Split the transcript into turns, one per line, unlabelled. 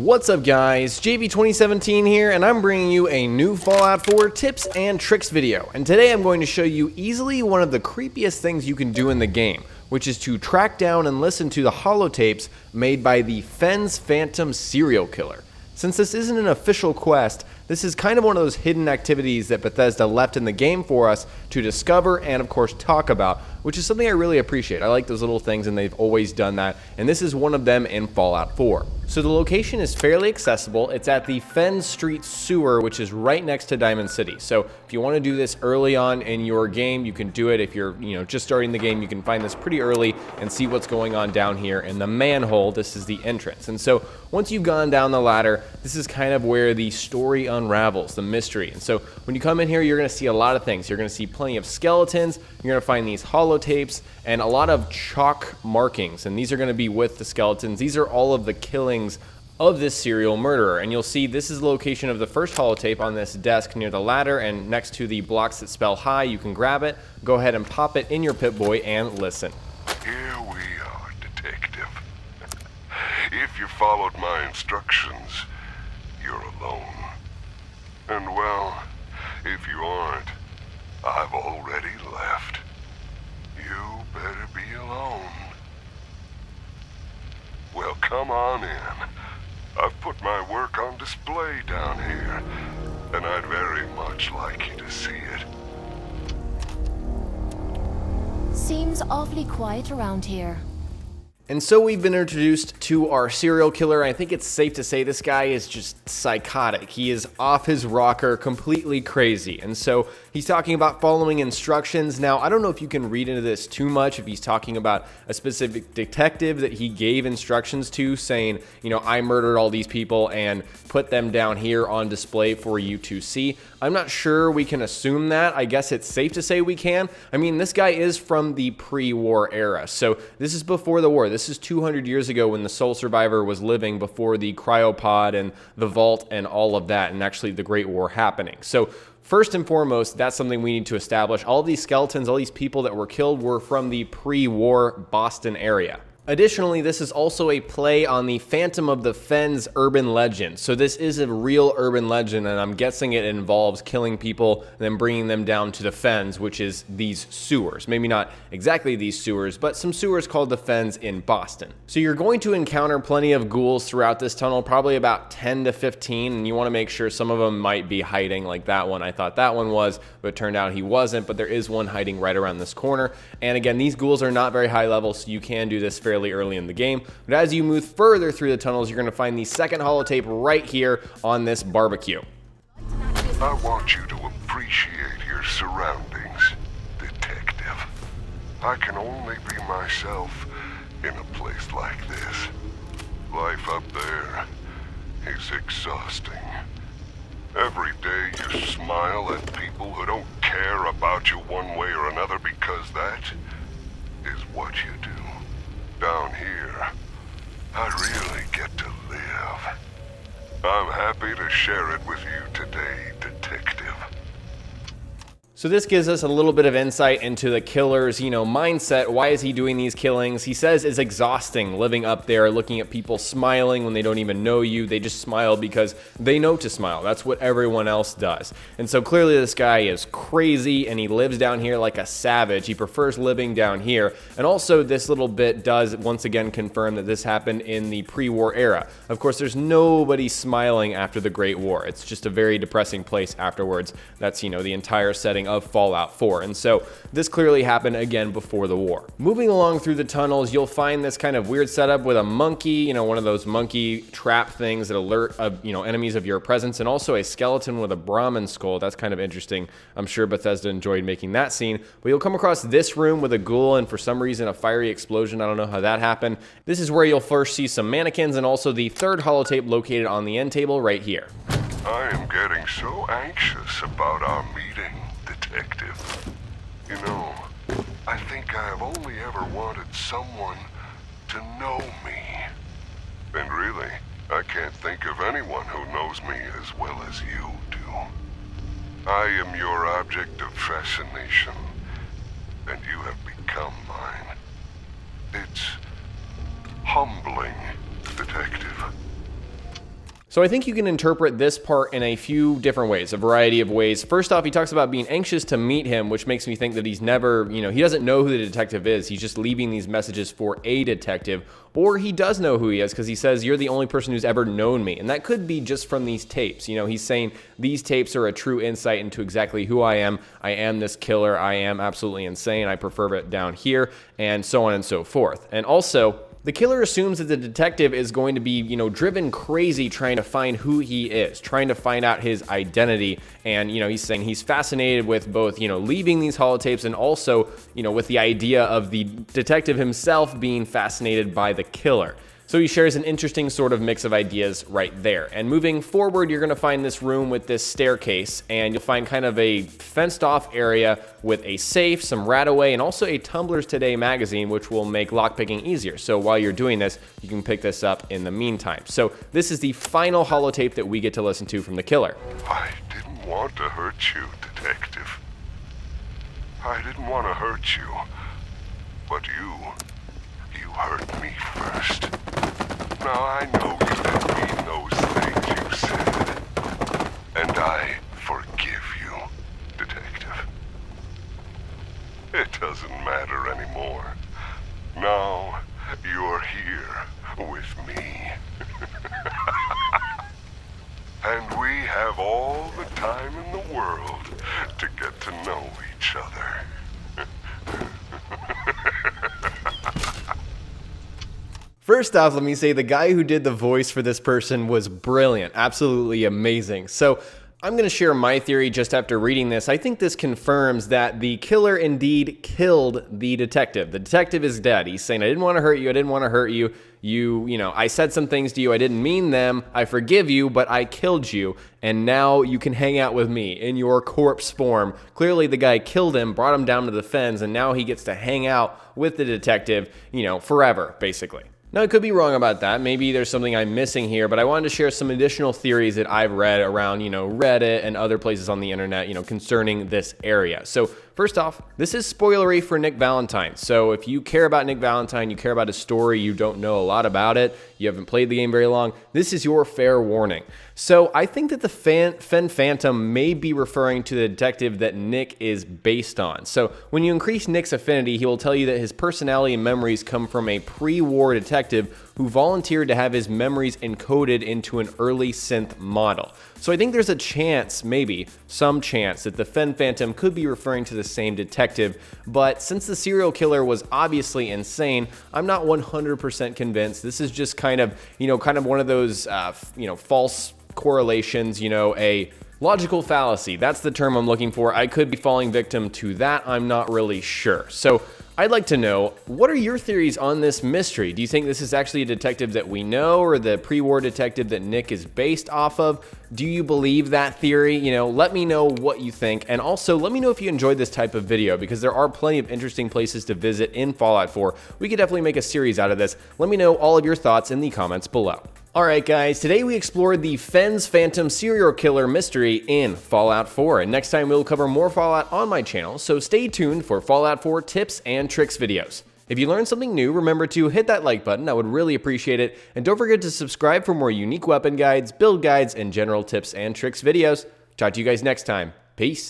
What's up guys, JV2017 here, and I'm bringing you a new Fallout 4 tips and tricks video. And today I'm going to show you easily one of the creepiest things you can do in the game, which is to track down and listen to the holotapes made by the Fens Phantom serial killer. Since this isn't an official quest, this is kind of one of those hidden activities that Bethesda left in the game for us to discover and of course talk about, which is something I really appreciate. I like those little things and they've always done that, and this is one of them in Fallout 4. So the location is fairly accessible. It's at the Fen Street sewer, which is right next to Diamond City. So if you want to do this early on in your game, you can do it. If you're just starting the game, you can find this pretty early and see what's going on down here in the manhole. This is the entrance. And so once you've gone down the ladder, this is kind of where the story unravels, the mystery. And so when you come in here, you're going to see a lot of things. You're going to see plenty of skeletons. You're going to find these holotapes and a lot of chalk markings. And these are going to be with the skeletons. These are all of the killings of this serial murderer. And you'll see this is the location of the first holotape on this desk near the ladder, and next to the blocks that spell hi. You can grab it, go ahead and pop it in your Pip-Boy and listen.
Here we are, detective. If you followed my instructions, you're alone. And well, if you aren't, I've already left. You better be alone. Well, come on in. I've put my work on display down here, and I'd very much like you to see it.
Seems awfully quiet around here.
And so we've been introduced to our serial killer. I think it's safe to say this guy is just psychotic. He is off his rocker, completely crazy. And so he's talking about following instructions. Now, I don't know if you can read into this too much, if he's talking about a specific detective that he gave instructions to, saying, I murdered all these people and put them down here on display for you to see. I'm not sure we can assume that. I guess it's safe to say we can. I mean, this guy is from the pre-war era. So this is before the war. This is 200 years ago when the sole survivor was living, before the cryopod and the vault and all of that, and actually the Great War happening. So first and foremost, that's something we need to establish. All these skeletons, all these people that were killed were from the pre-war Boston area. Additionally, this is also a play on the Phantom of the Fens urban legend. So this is a real urban legend, and I'm guessing it involves killing people and then bringing them down to the Fens, which is these sewers. Maybe not exactly these sewers, but some sewers called the Fens in Boston. So you're going to encounter plenty of ghouls throughout this tunnel, probably about 10 to 15, and you want to make sure some of them might be hiding, like that one. I thought that one was, but it turned out he wasn't, but there is one hiding right around this corner. And again, these ghouls are not very high level, so you can do this fairly early in the game. But as you move further through the tunnels, you're going to find the second holotape right here on this barbecue.
I want you to appreciate your surroundings, detective. I can only be myself in a place like this. Life up there is exhausting. Every day you smile at people who don't care about you one way or another, because that is what you do. Down here, I really get to live. I'm happy to share it with you today, detective.
So this gives us a little bit of insight into the killer's, mindset. Why is he doing these killings? He says it's exhausting living up there, looking at people smiling when they don't even know you. They just smile because they know to smile. That's what everyone else does. And so clearly this guy is crazy, and he lives down here like a savage. He prefers living down here. And also this little bit does once again confirm that this happened in the pre-war era. Of course, there's nobody smiling after the Great War. It's just a very depressing place afterwards. That's, the entire setting of Fallout 4. And so this clearly happened again before the war. Moving along through the tunnels, you'll find this kind of weird setup with a monkey, one of those monkey trap things that alert enemies of your presence, and also a skeleton with a Brahmin skull. That's kind of interesting. I'm sure Bethesda enjoyed making that scene. But you'll come across this room with a ghoul and for some reason a fiery explosion. I don't know how that happened. This is where you'll first see some mannequins and also the third holotape located on the end table right here.
I am getting so anxious about our meeting, detective. I think I have only ever wanted someone to know me. And really, I can't think of anyone who knows me as well as you do. I am your object of fascination, and you have become mine. It's humbling, detective.
So I think you can interpret this part in a few different ways, a variety of ways. First off, he talks about being anxious to meet him, which makes me think that he's never, he doesn't know who the detective is. He's just leaving these messages for a detective. Or he does know who he is because he says, you're the only person who's ever known me. And that could be just from these tapes. He's saying these tapes are a true insight into exactly who I am. I am this killer. I am absolutely insane. I prefer it down here, and so on and so forth. And also, the killer assumes that the detective is going to be, driven crazy trying to find who he is, trying to find out his identity. And, he's saying he's fascinated with both, leaving these holotapes and also, with the idea of the detective himself being fascinated by the killer. So he shares an interesting sort of mix of ideas right there. And moving forward, you're going to find this room with this staircase, and you'll find kind of a fenced off area with a safe, some Rataway, and also a Tumblr's Today magazine, which will make lockpicking easier. So while you're doing this, you can pick this up in the meantime. So this is the final holotape that we get to listen to from the killer.
I didn't want to hurt you, detective. I didn't want to hurt you. But you hurt me first. Now I know you didn't mean those things you said. And I forgive you, detective. It doesn't matter anymore. Now you're here with me. And we have all the time in the world to get to know each other.
First off, let me say the guy who did the voice for this person was brilliant, absolutely amazing. So I'm going to share my theory just after reading this. I think this confirms that the killer indeed killed the detective. The detective is dead. He's saying, I didn't want to hurt you. I didn't want to hurt you. I said some things to you. I didn't mean them. I forgive you, but I killed you. And now you can hang out with me in your corpse form. Clearly the guy killed him, brought him down to the fens, and now he gets to hang out with the detective, forever, basically. Now, I could be wrong about that. Maybe there's something I'm missing here, but I wanted to share some additional theories that I've read around, Reddit and other places on the internet, concerning this area. So first off, this is spoilery for Nick Valentine. So if you care about Nick Valentine, you care about his story, you don't know a lot about it, you haven't played the game very long, this is your fair warning. So I think that the Fens Phantom may be referring to the detective that Nick is based on. So when you increase Nick's affinity, he will tell you that his personality and memories come from a pre-war detective who volunteered to have his memories encoded into an early synth model. So I think there's a chance, maybe some chance, that the Fens Phantom could be referring to the same detective, but since the serial killer was obviously insane, I'm not 100% convinced. This is just kind of one of those, false correlations, a logical fallacy. That's the term I'm looking for. I could be falling victim to that. I'm not really sure. So I'd like to know, what are your theories on this mystery? Do you think this is actually a detective that we know, or the pre-war detective that Nick is based off of? Do you believe that theory? Let me know what you think. And also, let me know if you enjoyed this type of video, because there are plenty of interesting places to visit in Fallout 4. We could definitely make a series out of this. Let me know all of your thoughts in the comments below. Alright guys, today we explored the Fens Phantom serial killer mystery in Fallout 4, and next time we'll cover more Fallout on my channel, so stay tuned for Fallout 4 tips and tricks videos. If you learned something new, remember to hit that like button, I would really appreciate it, and don't forget to subscribe for more unique weapon guides, build guides, and general tips and tricks videos. Talk to you guys next time. Peace.